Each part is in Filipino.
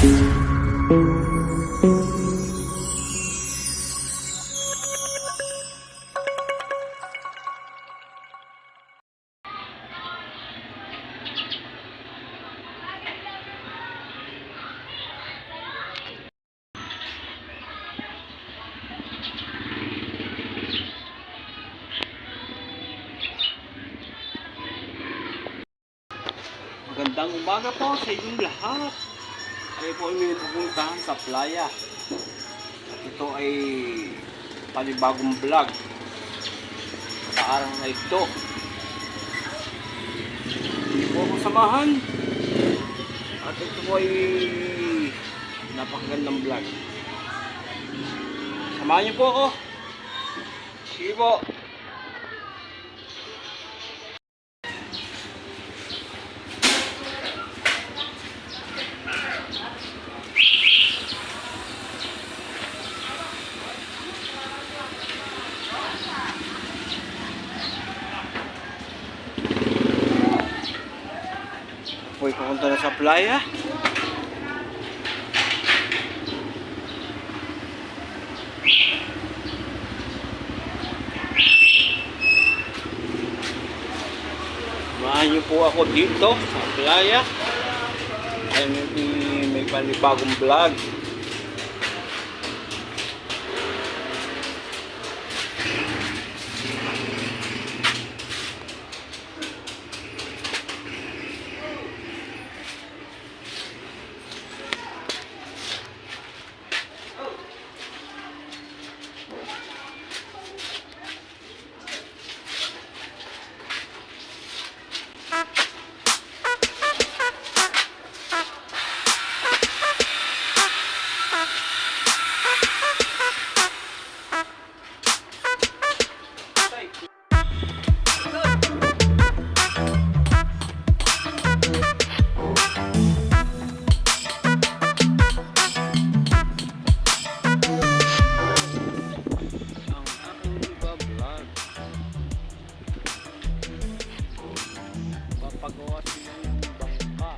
Magandang umaga po sa inyong lahat. Kami po ay may pupuntahan sa playa. At ito ay panibagong vlog sa araw na ito. Hindi po ako samahan. At ito po ay napakagandang vlog. Samahan niyo po ako. Sige po. Ako'y pupunta na sa playa. Samahan niyo po ako dito sa playa. Ay may panibagong vlog. Papagawa sila ng bangka.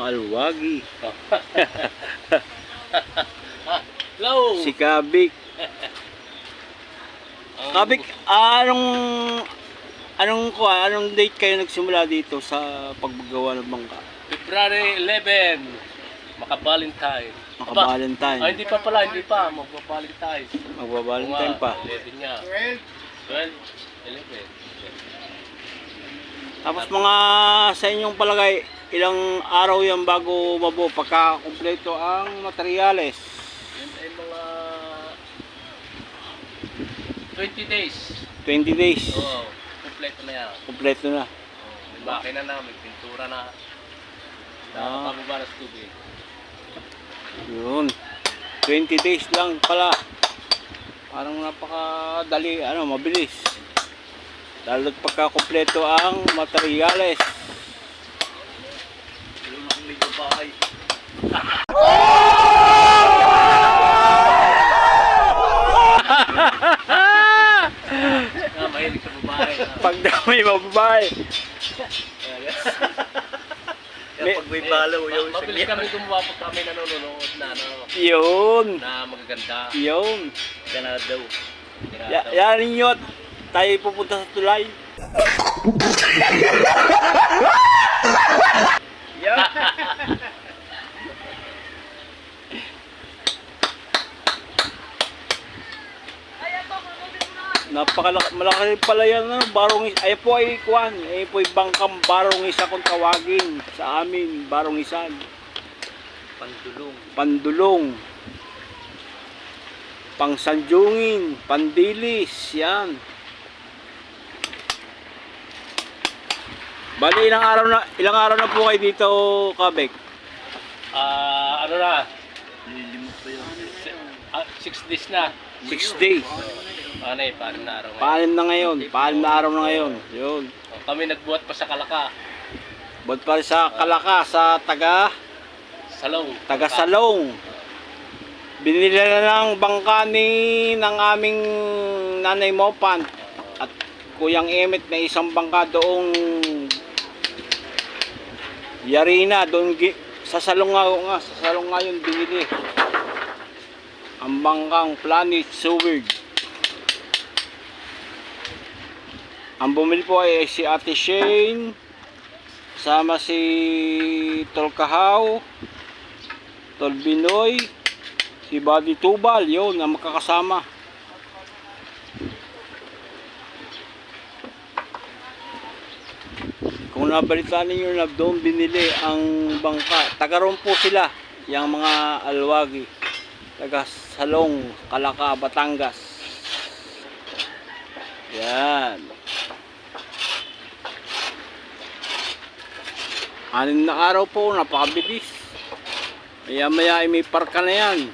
Alwagi. Hello. Si Kabik. Kabik, anong date kayo nagsimula dito sa paggagawa ng bangka? February 11. Maka-Valentine. Maka-Valentine. Hindi pa pala, hindi pa. Magpa-Valentine. Magpa-Valentine pa. 11 niya. 12, 11. Tapos mga sa inyong palagay, ilang araw yan bago mabuo pagka kumpleto ang materyales? Yan ay mga 20 days. 20 days. Oo, kompleto na yan. Kumpleto na. May makina na, may pintura na. Nakapababa na sa tubig. Yun. 20 days lang pala. Parang napakadali, mabilis. Lalo't pagka kumpleto ang materyales. Yung nakong medyo bahay. Mahilig sa babae. Pag dami mababae. Kaya pag may balaw, mabilis kami gumawa pag kami nanonood na Yun. na magaganda. Yun. Ganado. Yan ninyo at tayo pupunta sa tulay. Yan. Malaki pala yan, barong ay po ay kuan, ay po ay bangkang barong isa kung tawagin sa amin, barong isan. Pandulong. Pandulong. Pangsanjungin, pandilis, yan. Bali ilang araw na po kayo dito, Kabek? Ano na? 6 days na. 6 days. Paano na araw ngayon? Paanim na ngayon, paanim na araw na ngayon. Yun. Kami nagbuhat pa sa Kalaka. Bot pa rin sa Kalaka, sa Salong. taga Salong. Binili na ng bangka ng aming nanay Mopan at Kuyang Emmet na isang bangka doong Yarina, doon sa Salong nga yun binili. Ang bangkang Planet Seward. Ang bumili po ay si Ate Shane, sama si Tolkahaw, Tolbinoy, si Buddy Tubal, yun ang makakasama. Kung nabalitaan ninyo na doon binili ang bangka, taga ron po sila, yung mga alwagi, taga Salong, Kalaka, Batangas. Yan. 6 na araw po, napakabilis. Maya-maya ay may parka na yan.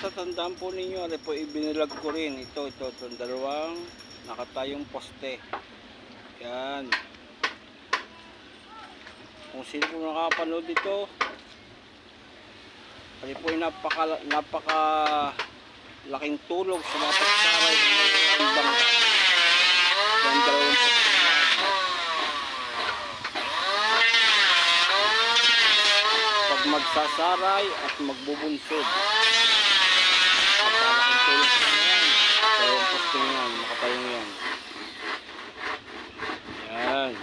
matatandaan po ninyo, ano po ibinilag ko rin. Ito, itong dalawang nakatayong poste. Yan. Kung sino po nakapanood dito, ano po yung napaka laking tulong sa mga pagsaray ng bangka. Yan dalawang poste. Pag magsasaray at magbubunsod. Napakalaking tulong sa mga yan. Dalawang poste yan, nakatayong yan. Yan.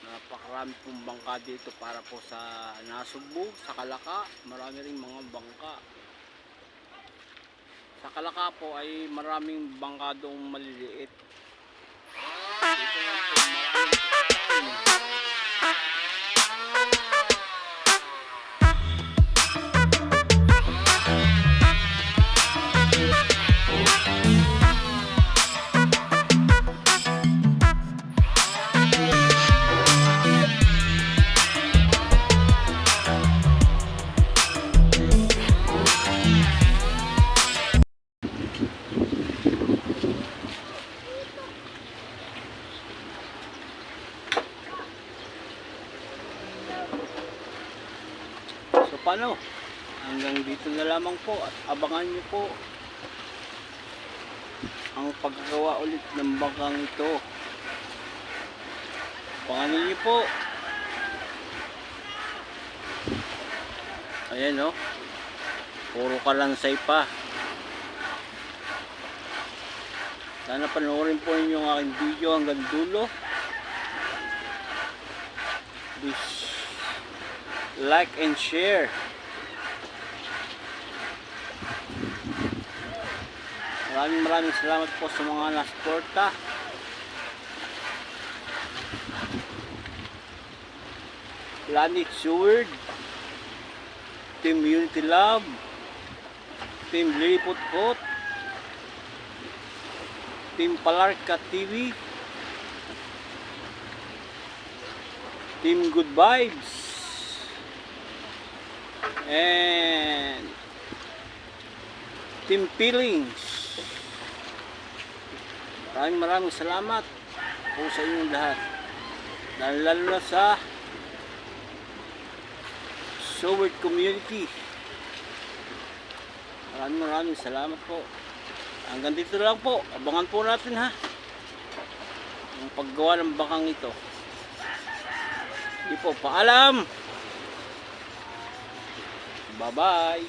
Napakarami pong bangka dito para po sa Nasugbu, sa Kalaka, marami ring mga bangka. Sa Kalaka po ay maraming bangka doong maliliit. Dito lang po maraming So paano? Hanggang dito na lamang po at abangan nyo po ang paggawa ulit ng bangkang ito. Abangan niyo po. Ayan o. Puro kalansay pa. Sana panoorin po ninyo ang aking video hanggang dulo. Please like and share. Maraming salamat po sa mga nasuporta. Planet Seward, Team Unity Love, Team Liliput-Pot, Team Palarka TV, Team Good Vibes, and Team Feelings. Maraming salamat po sa inyong lahat. Lalo na sa Seward Community. Maraming salamat po. Hanggang dito lang po. Abangan po natin ha. Yung paggawa ng bangkang ito. Hindi po, paalam! Bye-bye!